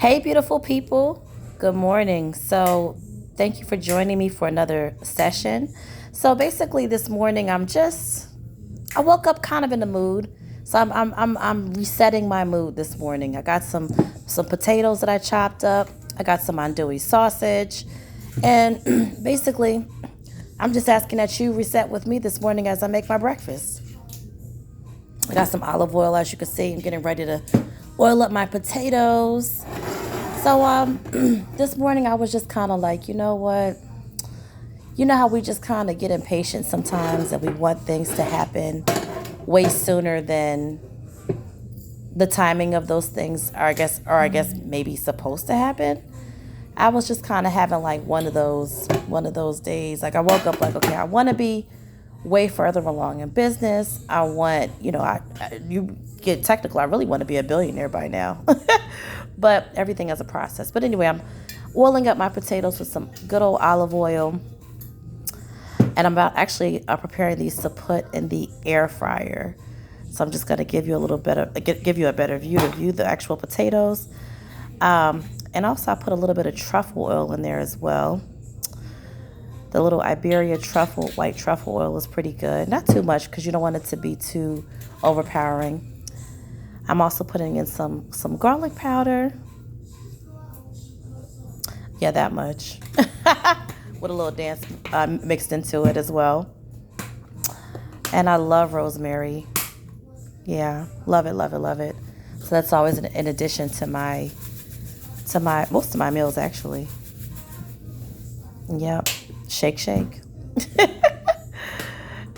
Hey, beautiful people. Good morning. Thank you for joining me for another session. So, basically, this morning, I woke up kind of in the mood. I'm resetting my mood this morning. I got some potatoes that I chopped up. I got some andouille sausage. And basically, I'm just asking that you reset with me this morning as I make my breakfast. I got some olive oil, as you can see. I'm getting ready to oil up my potatoes. This morning I was just kind of like, you know what? You know how we just kind of get impatient sometimes and we want things to happen way sooner than the timing of those things, or I guess maybe supposed to happen. I was just kind of having like one of those days. Like I woke up like, okay, I want to be way further along in business. I want, you get technical. I really want to be a billionaire by now. But everything has a process. But anyway, I'm oiling up my potatoes with some good old olive oil. And I'm about actually preparing these to put in the air fryer. So I'm just going to give you a little bit of, give you a better view to view the actual potatoes. And also I put a little bit of truffle oil in there as well. The little Iberia white truffle oil is pretty good. Not too much because you don't want it to be too overpowering. I'm also putting in some garlic powder. Yeah, that much. With a little dance mixed into it as well. And I love rosemary. Yeah, love it, love it, love it. So that's always in addition to my most of my meals actually. Yep. Shake, shake.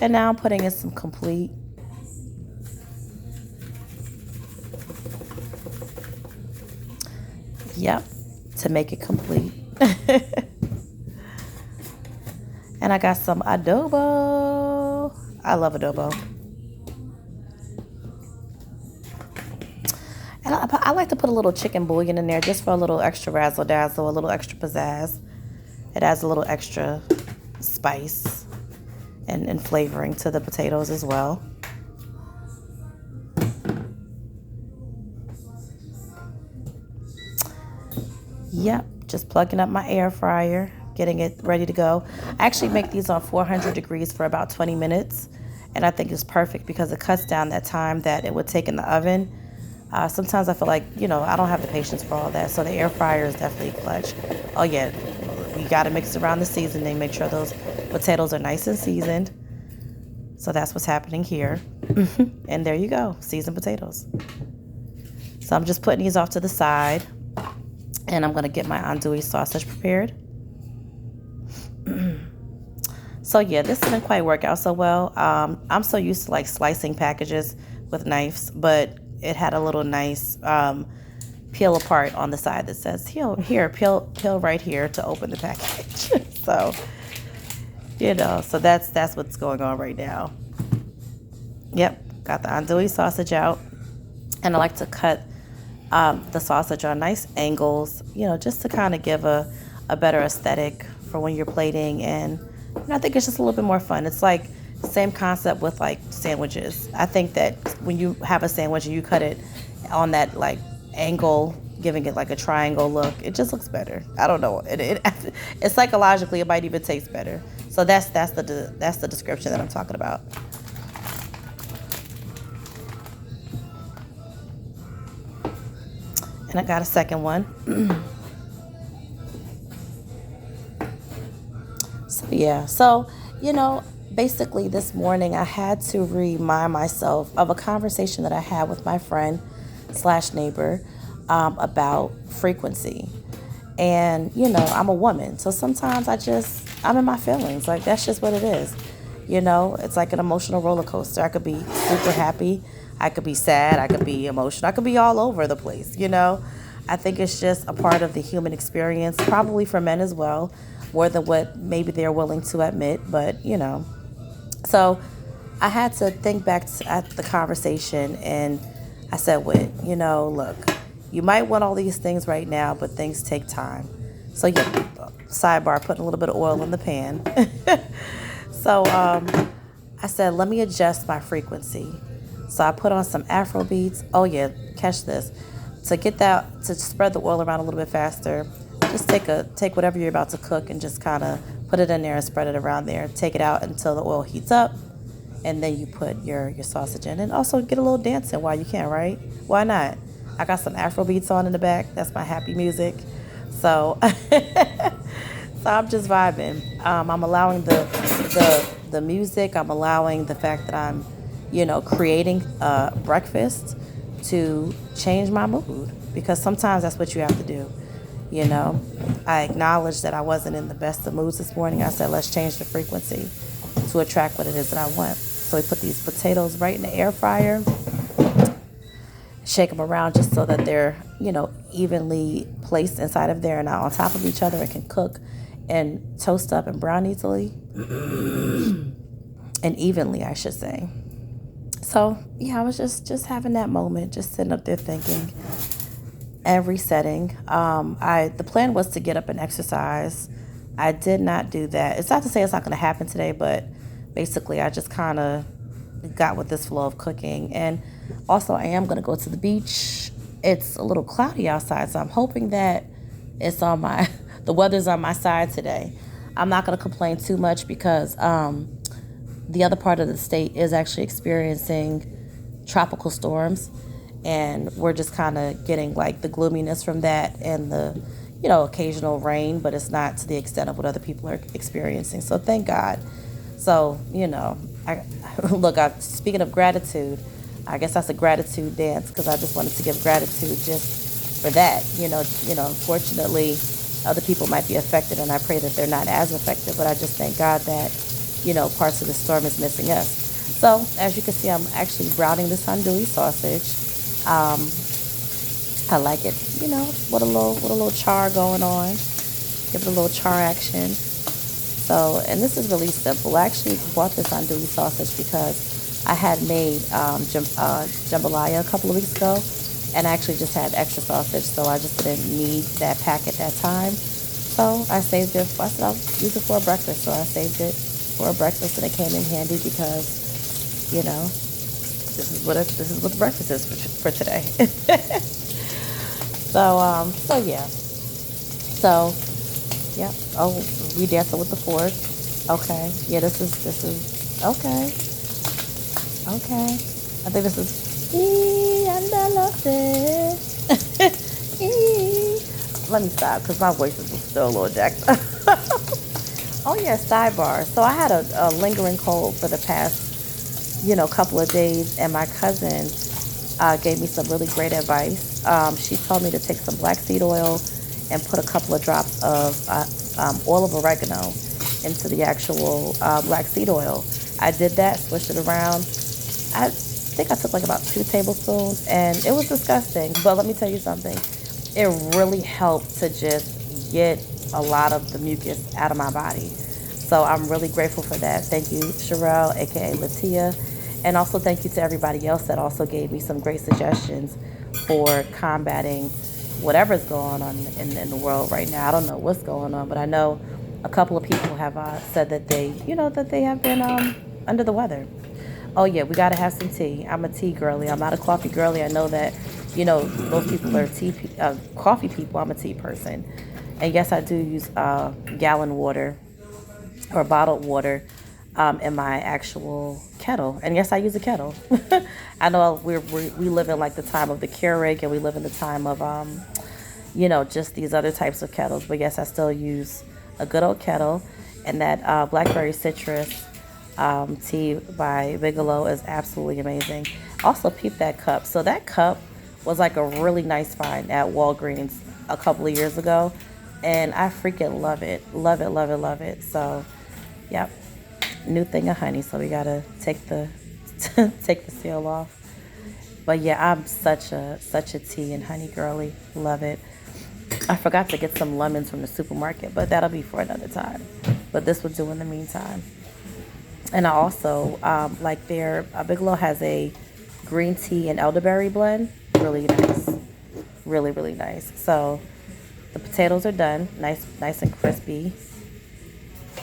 And now I'm putting in some complete. Yep. To make it complete. And I got some adobo. I love adobo. And I like to put a little chicken bouillon in there just for a little extra razzle dazzle, a little extra pizzazz. It adds a little extra spice and flavoring to the potatoes as well. Yep, just plugging up my air fryer, getting it ready to go. I actually make these on 400 degrees for about 20 minutes. And I think it's perfect because it cuts down that time that it would take in the oven. Sometimes I feel like, I don't have the patience for all that. So the air fryer is definitely clutch. Oh, yeah. You got to mix around the seasoning. Make sure those potatoes are nice and seasoned. So that's what's happening here. And there you go. Seasoned potatoes. So I'm just putting these off to the side. And I'm going to get my andouille sausage prepared. So yeah, this didn't quite work out so well. I'm so used to like slicing packages with knives, but it had a little nice peel apart on the side that says peel right here to open the package. So so that's what's going on right now. Yep, got the andouille sausage out, and I like to cut the sausage on nice angles, just to kind of give a better aesthetic for when you're plating. And I think it's just a little bit more fun. It's like the same concept with like sandwiches. I think that when you have a sandwich and you cut it on that like angle, giving it like a triangle look, it just looks better. I don't know. It psychologically, it might even taste better. So that's the description that I'm talking about. And I got a second one. Basically this morning I had to remind myself of a conversation that I had with my friend slash neighbor about frequency. And, I'm a woman. So sometimes I'm in my feelings. Like, that's just what it is. It's like an emotional roller coaster. I could be super happy. I could be sad. I could be emotional. I could be all over the place, I think it's just a part of the human experience, probably for men as well, more than what maybe they're willing to admit. But, So I had to think back at the conversation, and I said, look, you might want all these things right now, but things take time. So yeah, sidebar, putting a little bit of oil in the pan. So I said, let me adjust my frequency. So I put on some Afro beats. Oh yeah, catch this. to get that, to spread the oil around a little bit faster, just take whatever you're about to cook and just kind of put it in there and spread it around there. Take it out until the oil heats up, and then you put your sausage in. And also get a little dancing while you can, right? Why not? I got some Afro beats on in the back. That's my happy music. So, so I'm just vibing. I'm allowing the music. I'm allowing the fact that I'm, creating breakfast to change my mood, because sometimes that's what you have to do. I acknowledged that I wasn't in the best of moods this morning. I said, let's change the frequency to attract what it is that I want. So we put these potatoes right in the air fryer, shake them around just so that they're, evenly placed inside of there and not on top of each other, and can cook and toast up and brown easily and evenly, I should say. So yeah, I was just having that moment, just sitting up there thinking and resetting. The plan was to get up and exercise. I did not do that. It's not to say it's not going to happen today, but basically I just kind of got with this flow of cooking. And also I am going to go to the beach. It's a little cloudy outside, so I'm hoping that it's on the weather's on my side today. I'm not going to complain too much because the other part of the state is actually experiencing tropical storms, and we're just kind of getting like the gloominess from that and the, occasional rain, but it's not to the extent of what other people are experiencing. So thank God. So, speaking of gratitude, I guess that's a gratitude dance, because I just wanted to give gratitude just for that. Unfortunately, other people might be affected, and I pray that they're not as affected, but I just thank God that, parts of the storm is missing us. So as you can see, I'm actually browning this andouille sausage. I like it, with a little char going on. Give it a little char action. So, and this is really simple. I actually bought this andouille sausage because I had made jambalaya a couple of weeks ago, and I actually just had extra sausage, so I just didn't need that pack at that time. So I saved it. I said I'll use it for a breakfast, so I saved it for a breakfast, and it came in handy because, this is what the breakfast is for today. So yeah. So yeah. Oh, we dancing with the fork. Okay. Yeah. This is okay. Okay. I think this is and I love it. Let me stop because my voice is still a little jacked up. Oh yeah, sidebar. So I had a lingering cold for the past, couple of days, and my cousin gave me some really great advice. She told me to take some black seed oil and put a couple of drops of oil of oregano into the actual black seed oil. I did that, switched it around. I think I took like about 2 tablespoons, and it was disgusting. But let me tell you something. It really helped to just get a lot of the mucus out of my body. So I'm really grateful for that. Thank you, Sherelle, aka Latia. And also thank you to everybody else that also gave me some great suggestions for combating whatever's going on in the world right now. I don't know what's going on, but I know a couple of people have said that they have been under the weather. Oh yeah, we gotta have some tea. I'm a tea girly. I'm not a coffee girly. I know that, most people are coffee people. I'm a tea person. And yes, I do use gallon water or bottled water in my actual kettle. And yes, I use a kettle. I know we live in like the time of the Keurig, and we live in the time of just these other types of kettles. But yes, I still use a good old kettle. And that blackberry citrus tea by Bigelow is absolutely amazing. Also, peep that cup. So that cup was like a really nice find at Walgreens a couple of years ago, and I freaking love it. Love it, love it, love it. So, yep, new thing of honey. So we gotta take the take the seal off. But yeah, I'm such a tea and honey girly. Love it. I forgot to get some lemons from the supermarket, but that'll be for another time. But this will do in the meantime. And I also like Bigelow has a green tea and elderberry blend. Really nice. Really, really nice. So the potatoes are done. Nice and crispy,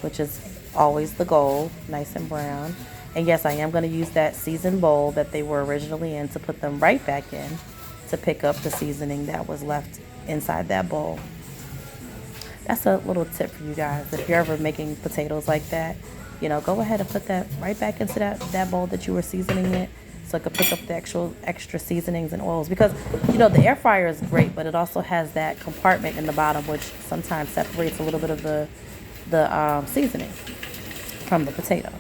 which is always the goal. Nice and brown. And yes, I am going to use that seasoned bowl that they were originally in to put them right back in to pick up the seasoning that was left inside that bowl. That's a little tip for you guys. If you're ever making potatoes like that, go ahead and put that right back into that bowl that you were seasoning it, so it could pick up the actual extra seasonings and oils. Because, the air fryer is great, but it also has that compartment in the bottom, which sometimes separates a little bit of the seasoning from the potato.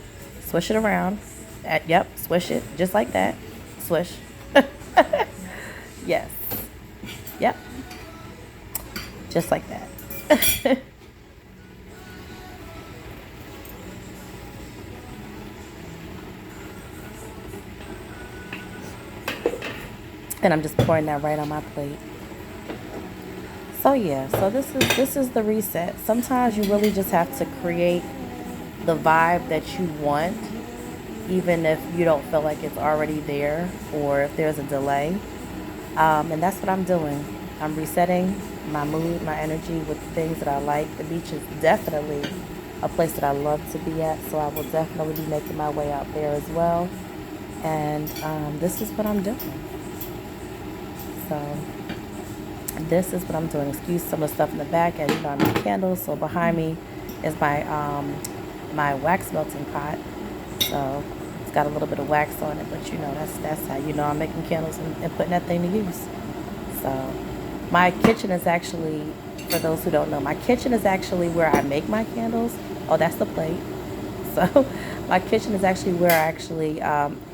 Swish it around. Yep, swish it just like that. Swish. Yes. Yep. Just like that. And I'm just pouring that right on my plate. So yeah, so this is the reset. Sometimes you really just have to create the vibe that you want, even if you don't feel like it's already there or if there's a delay. And that's what I'm doing. I'm resetting my mood, my energy with things that I like. The beach is definitely a place that I love to be at, so I will definitely be making my way out there as well. And this is what I'm doing. So this is what I'm doing. Excuse some of the stuff in the back, and I make candles. So behind me is my my wax melting pot. So it's got a little bit of wax on it, but that's how I'm making candles and putting that thing to use. So my kitchen is actually, for those who don't know, my kitchen is actually where I make my candles. Oh, that's the plate. So my kitchen is actually where I actually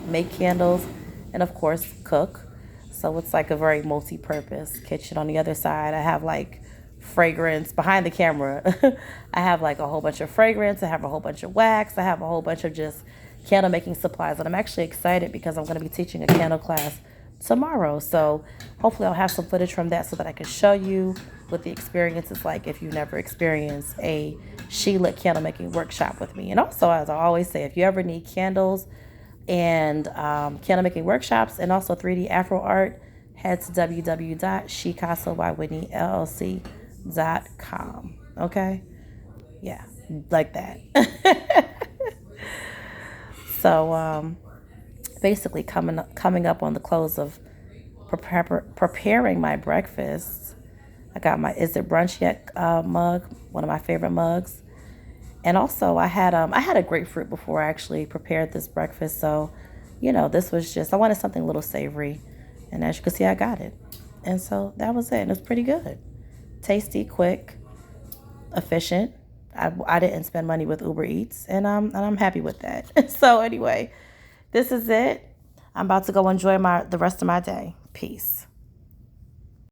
make candles and, of course, cook. So it's like a very multi-purpose kitchen. On the other side, I have like fragrance behind the camera. I have like a whole bunch of fragrance. I have a whole bunch of wax. I have a whole bunch of just candle making supplies. And I'm actually excited because I'm going to be teaching a candle class tomorrow. So hopefully I'll have some footage from that so that I can show you what the experience is like if you've never experienced a She-Lit candle making workshop with me. And also, as I always say, if you ever need candles and candle making workshops and also 3D Afro art, head to www.SheCasso.com. Okay? Yeah, like that. So basically coming up on the close of preparing my breakfast. I got my Is It Brunch Yet mug, one of my favorite mugs. And also I had a grapefruit before I actually prepared this breakfast. So, this was just, I wanted something a little savory. And as you can see, I got it. And so that was it. And it's pretty good. Tasty, quick, efficient. I didn't spend money with Uber Eats, and I'm happy with that. So anyway, this is it. I'm about to go enjoy the rest of my day. Peace.